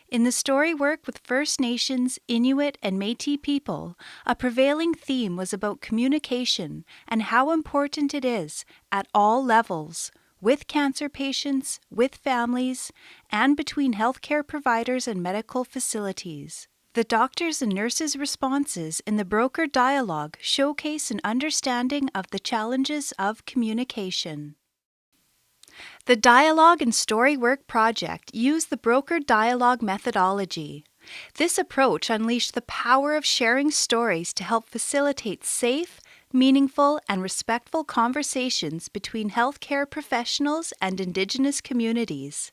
In the story work with First Nations, Inuit, and Métis people, a prevailing theme was about communication and how important it is at all levels, with cancer patients, with families, and between healthcare providers and medical facilities. The doctors' and nurses' responses in the broker dialogue showcase an understanding of the challenges of communication. The Dialogue and Story Work project used the broker dialogue methodology. This approach unleashed the power of sharing stories to help facilitate safe, meaningful, and respectful conversations between healthcare professionals and Indigenous communities.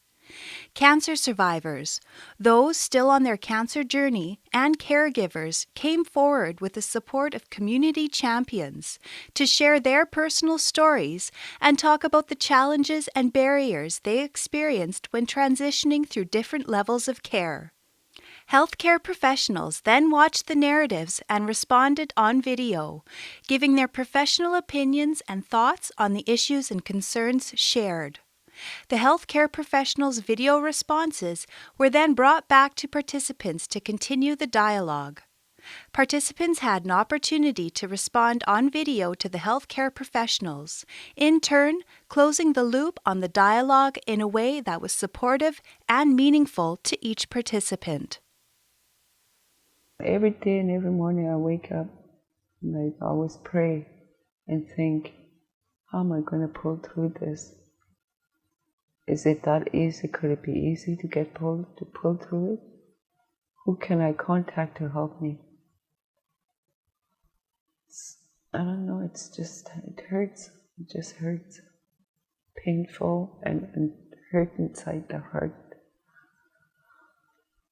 Cancer survivors, those still on their cancer journey, and caregivers came forward with the support of community champions to share their personal stories and talk about the challenges and barriers they experienced when transitioning through different levels of care. Healthcare professionals then watched the narratives and responded on video, giving their professional opinions and thoughts on the issues and concerns shared. The healthcare professionals' video responses were then brought back to participants to continue the dialogue. Participants had an opportunity to respond on video to the healthcare professionals, in turn closing the loop on the dialogue in a way that was supportive and meaningful to each participant. Every day and every morning I wake up and I always pray and think, how am I going to pull through this? Is it that easy? Could it be easy to pull through it? Who can I contact to help me? I don't know, it hurts. It just hurts. Painful and hurt inside the heart.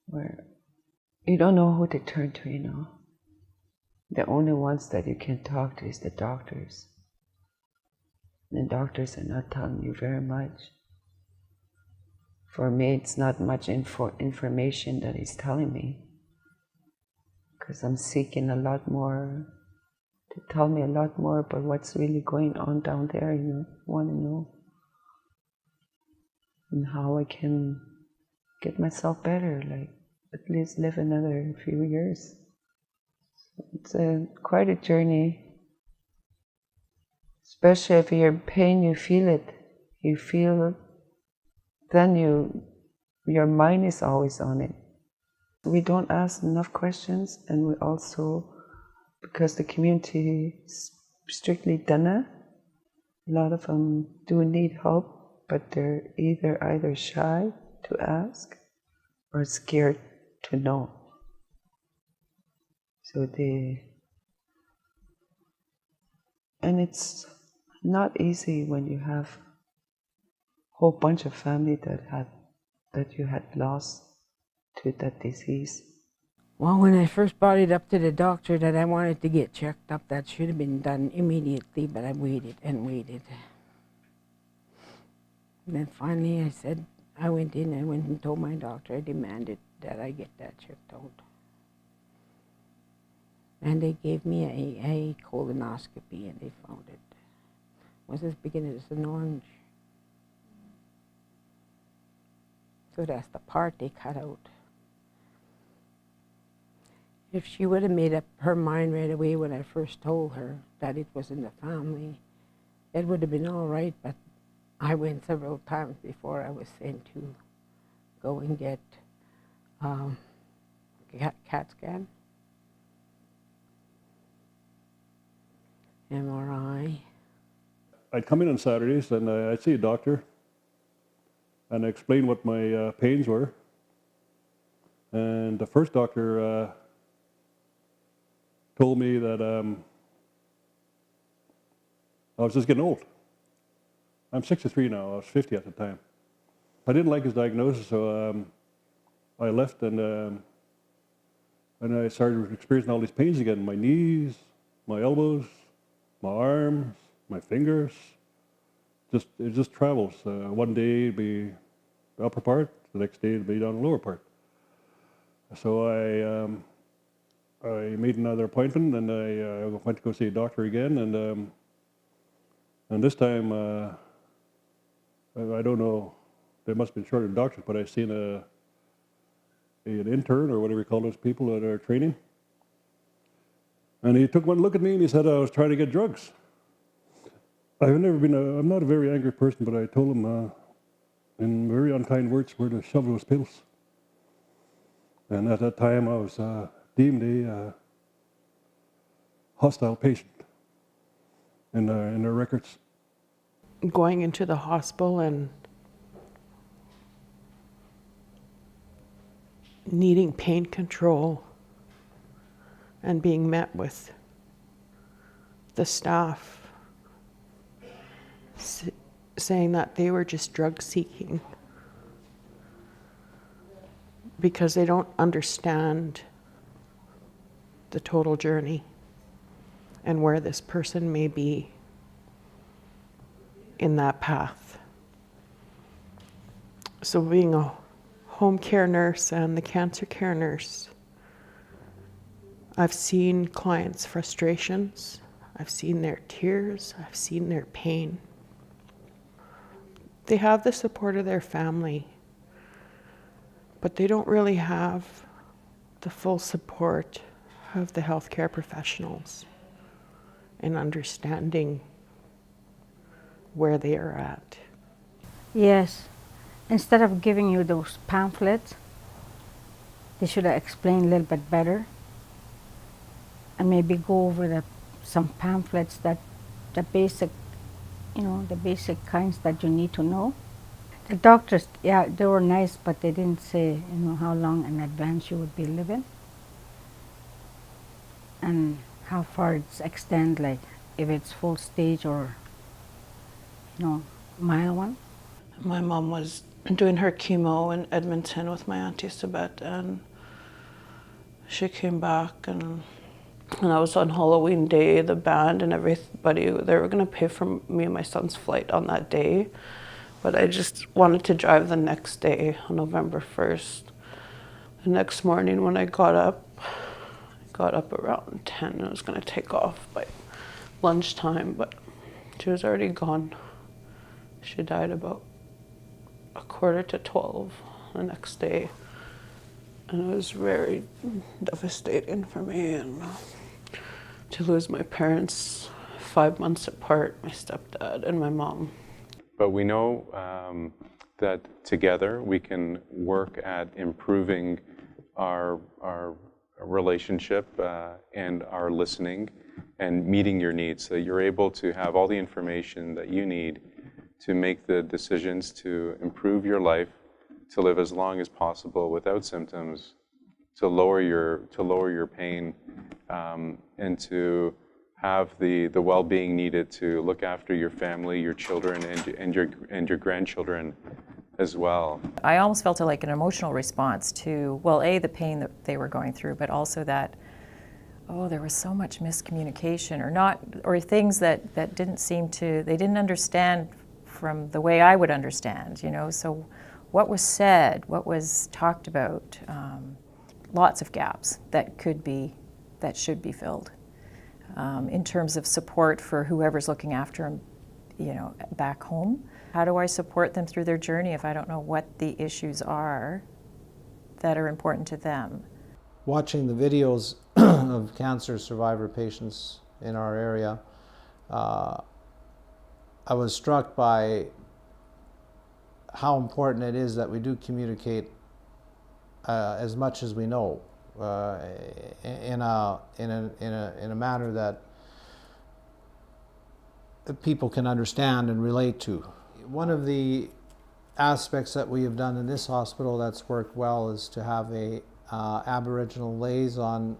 Where you don't know who to turn to, you know. The only ones that you can talk to is the doctors. The doctors are not telling you very much. For me, it's not much information that he's telling me, because I'm seeking a lot more, to tell me a lot more about what's really going on down there, you know, want to know, and how I can get myself better, like at least live another few years. It's quite a journey, especially if you're in pain, you feel it, then your mind is always on it. We don't ask enough questions, and we also, because the community is strictly Dana, a lot of them do need help, but they're either shy to ask or scared to know. And it's not easy when you have whole bunch of family that you had lost to that disease. Well, when I first brought it up to the doctor that I wanted to get checked up, that should have been done immediately, but I waited and waited. And then finally I went and told my doctor I demanded that I get that checked out. And they gave me a colonoscopy, and they found it was as big as an orange. So that's the part they cut out. If she would have made up her mind right away when I first told her that it was in the family, it would have been all right, but I went several times before I was sent to go and get CAT scan, MRI. I'd come in on Saturdays and I'd see a doctor and I explained what my pains were. And the first doctor told me that I was just getting old. I'm 63 now, I was 50 at the time. I didn't like his diagnosis, so I left and I started experiencing all these pains again. My knees, my elbows, my arms, my fingers. It just travels. One day it'd be the upper part, the next day it'd be down the lower part. So I made another appointment and I went to go see a doctor again, and this time I don't know, there must have been shorter doctors, but I seen an intern or whatever you call those people that are training. And he took one look at me and he said I was trying to get drugs. I'm not a very angry person, but I told him in very unkind words where to shove those pills. And at that time I was deemed a hostile patient in their records. Going into the hospital and needing pain control and being met with the staff saying that they were just drug seeking because they don't understand the total journey and where this person may be in that path. So being a home care nurse and the cancer care nurse, I've seen clients' frustrations, I've seen their tears, I've seen their pain. They have the support of their family, but they don't really have the full support of the healthcare professionals in understanding where they are at. Yes. Instead of giving you those pamphlets, they should have explained a little bit better and maybe go over some pamphlets that the basic kinds that you need to know. The doctors, yeah, they were nice, but they didn't say, how long in advance you would be living and how far it's extend, like if it's full stage or, mild one. My mom was doing her chemo in Edmonton with my auntie Sabette, and she came back, and I was on Halloween Day, the band and everybody, they were going to pay for me and my son's flight on that day, but I just wanted to drive the next day on November 1st. The next morning when I got up around 10 and I was going to take off by lunchtime, but she was already gone. She died about 11:45 the next day, and it was very devastating for me, and to lose my parents 5 months apart, my stepdad and my mom. But we know that together we can work at improving our relationship and our listening and meeting your needs, so that you're able to have all the information that you need to make the decisions to improve your life, to live as long as possible without symptoms, to lower your pain, and to have the well-being needed to look after your family, your children, and your grandchildren as well. I almost felt like an emotional response to, well, the pain that they were going through, but also that, there was so much miscommunication or things that didn't seem to, they didn't understand from the way I would understand, So what was said, what was talked about, lots of gaps that should be filled. In terms of support for whoever's looking after them, back home. How do I support them through their journey if I don't know what the issues are that are important to them? Watching the videos of cancer survivor patients in our area, I was struck by how important it is that we do communicate as much as we know in a manner that people can understand and relate to. One of the aspects that we have done in this hospital that's worked well is to have a Aboriginal liaison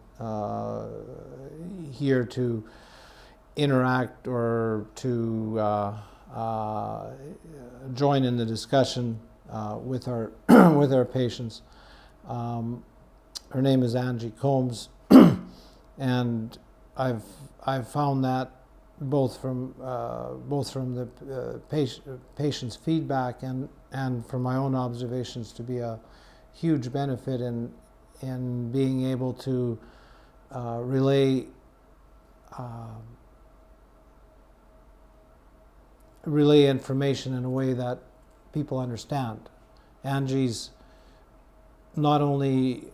here to interact or to join in the discussion with our with our patients. Her name is Angie Combs, and I've found that both from the patient's feedback and from my own observations to be a huge benefit in being able to relay information in a way that people understand. Angie's not only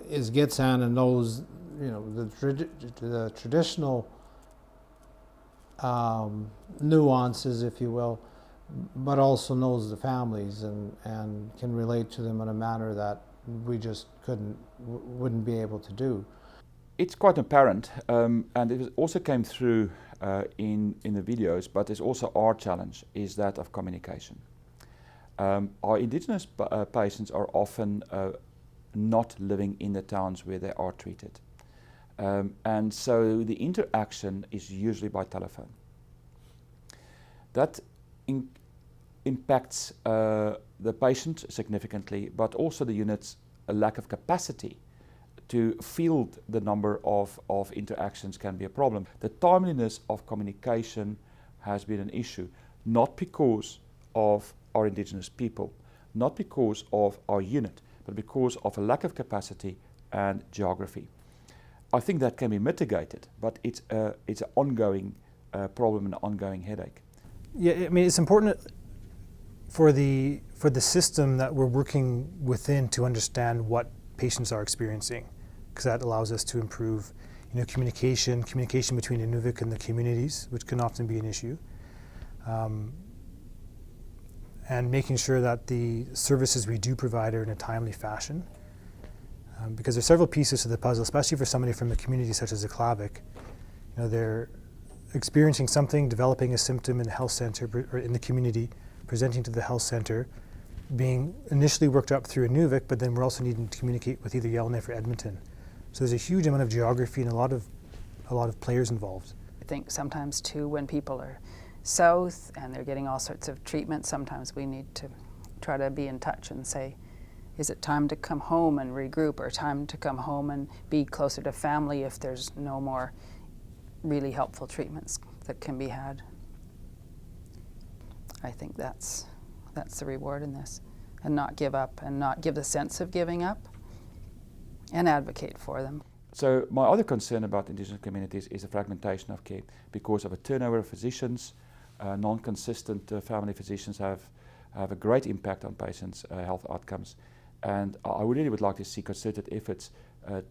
is Gitxsan and knows, the traditional nuances, if you will, but also knows the families and can relate to them in a manner that we just wouldn't be able to do. It's quite apparent, and it also came through in the videos, but it's also our challenge, is that of communication. Our Indigenous patients are often not living in the towns where they are treated. And so the interaction is usually by telephone. That impacts the patient significantly, but also the unit's lack of capacity to field the number of interactions can be a problem. The timeliness of communication has been an issue, not because of our Indigenous people, not because of our unit, but because of a lack of capacity and geography. I think that can be mitigated, but it's an ongoing problem and an ongoing headache. Yeah, I mean, it's important for the system that we're working within to understand what patients are experiencing, because that allows us to improve, communication between Inuvik and the communities, which can often be an issue, and making sure that the services we do provide are in a timely fashion. Because there's several pieces to the puzzle, especially for somebody from a community such as Aklavik. They're experiencing something, developing a symptom in the health center or in the community, presenting to the health center, being initially worked up through Inuvik, but then we're also needing to communicate with either Yellowknife or Edmonton. So there's a huge amount of geography and a lot of players involved. I think sometimes too, when people are south and they're getting all sorts of treatment, sometimes we need to try to be in touch and say, is it time to come home and regroup, or time to come home and be closer to family if there's no more really helpful treatments that can be had? I think that's the reward in this, and not give up, and not give the sense of giving up, and advocate for them. So my other concern about Indigenous communities is the fragmentation of care because of a turnover of physicians. Non-consistent family physicians have a great impact on patients' health outcomes. And I really would like to see concerted efforts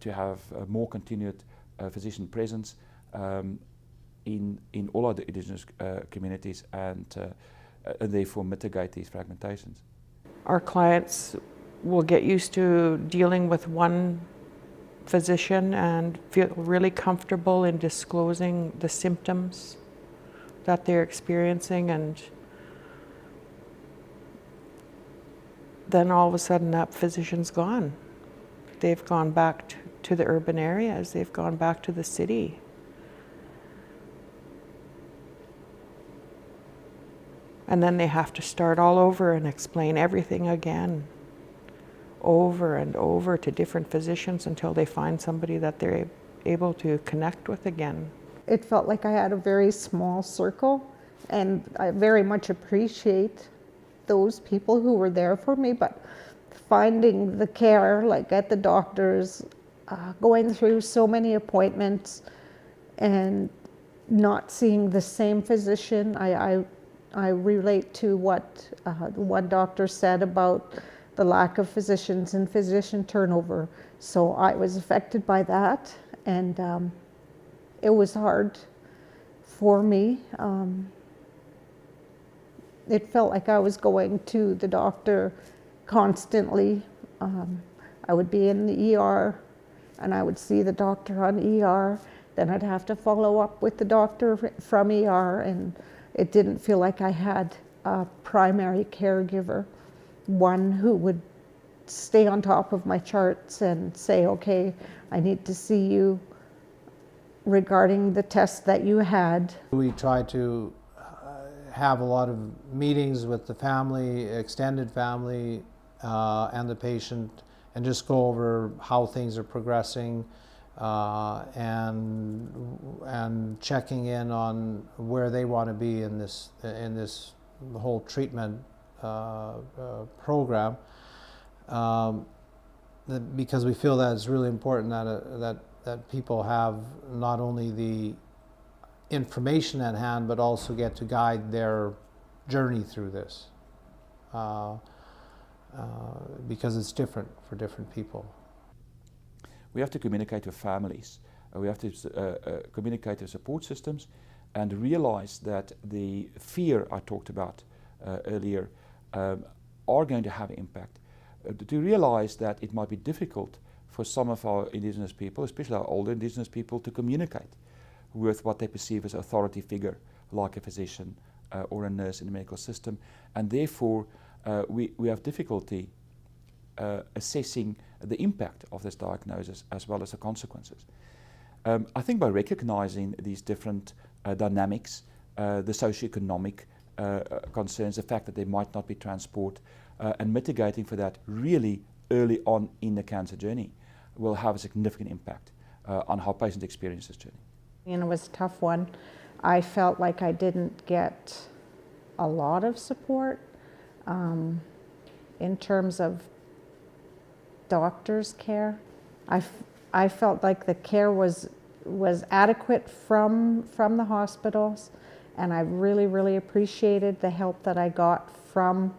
to have a more continued physician presence in all of the Indigenous communities and therefore mitigate these fragmentations. Our clients will get used to dealing with one physician and feel really comfortable in disclosing the symptoms that they're experiencing, and then all of a sudden that physician's gone. They've gone back to the urban areas, they've gone back to the city. And then they have to start all over and explain everything again, over and over to different physicians until they find somebody that they're able to connect with again. It felt like I had a very small circle, and I very much appreciate those people who were there for me, but finding the care, like at the doctor's, going through so many appointments and not seeing the same physician. I relate to what one doctor said about the lack of physicians and physician turnover. So I was affected by that, and it was hard for me. It felt like I was going to the doctor constantly. I would be in the ER and I would see the doctor on ER. Then I'd have to follow up with the doctor from ER, and it didn't feel like I had a primary caregiver, one who would stay on top of my charts and say, okay, I need to see you regarding the test that you had. We try to have a lot of meetings with the family, extended family, and the patient, and just go over how things are progressing, and checking in on where they want to be in this whole treatment program, because we feel that it's really important that people have not only the information at hand, but also get to guide their journey through this. because it's different for different people. We have to communicate with families. We have to communicate with support systems and realize that the fear I talked about earlier are going to have impact. To realize that it might be difficult for some of our Indigenous people, especially our older Indigenous people, to communicate with what they perceive as authority figure, like a physician or a nurse in the medical system, and therefore we have difficulty assessing the impact of this diagnosis as well as the consequences. I think by recognizing these different dynamics, the socioeconomic concerns, the fact that there might not be transport, and mitigating for that really early on in the cancer journey will have a significant impact on how patients experience this journey. And it was a tough one. I felt like I didn't get a lot of support in terms of doctor's care. I felt like the care was adequate from the hospitals, and I really appreciated the help that I got from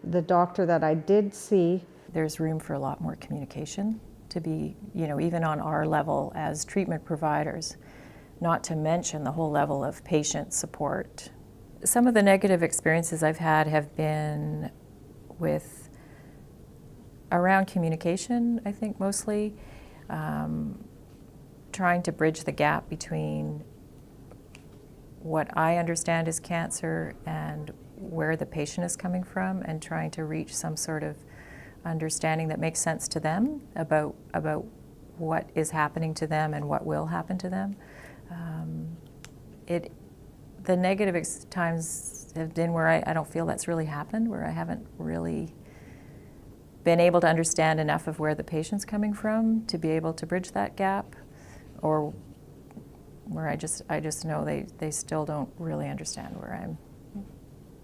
the doctor that I did see. There's room for a lot more communication to be, even on our level as treatment providers, not to mention the whole level of patient support. Some of the negative experiences I've had have been around communication, I think mostly, trying to bridge the gap between what I understand is cancer and where the patient is coming from, and trying to reach some sort of understanding that makes sense to them about what is happening to them and what will happen to them. The negative times have been where I don't feel that's really happened, where I haven't really been able to understand enough of where the patient's coming from to be able to bridge that gap, or where I just know they still don't really understand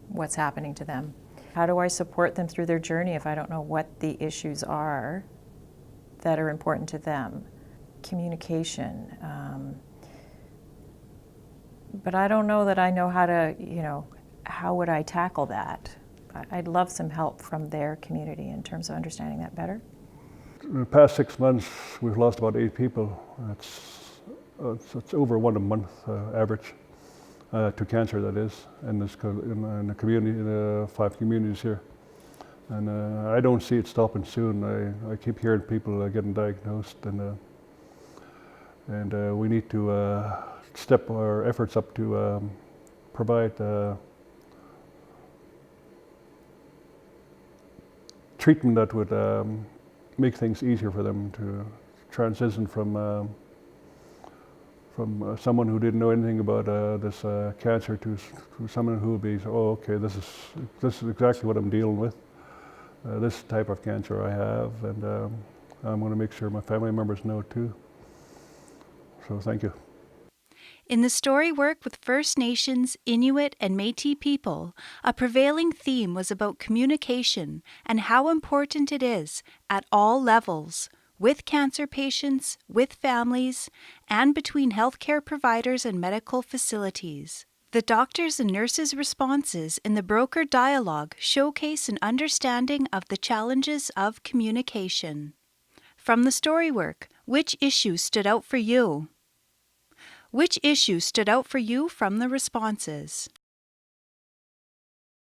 what's happening to them. How do I support them through their journey if I don't know what the issues are that are important to them? Communication. But I don't know that I know how to, how would I tackle that? I'd love some help from their community in terms of understanding that better. In the past 6 months, we've lost about 8 people. It's over 1 a month average to cancer, that is, in the community, in the 5 communities here. And I don't see it stopping soon. I keep hearing people getting diagnosed, and we need to step our efforts up to provide treatment that would make things easier for them to transition from someone who didn't know anything about this cancer to someone who would be, oh, okay, this is exactly what I'm dealing with. This type of cancer I have, and I'm going to make sure my family members know too. So thank you. In the story work with First Nations, Inuit, and Métis people, a prevailing theme was about communication and how important it is at all levels, with cancer patients, with families, and between healthcare providers and medical facilities. The doctors' and nurses' responses in the broker dialogue showcase an understanding of the challenges of communication. From the story work, which issue stood out for you? Which issue stood out for you from the responses?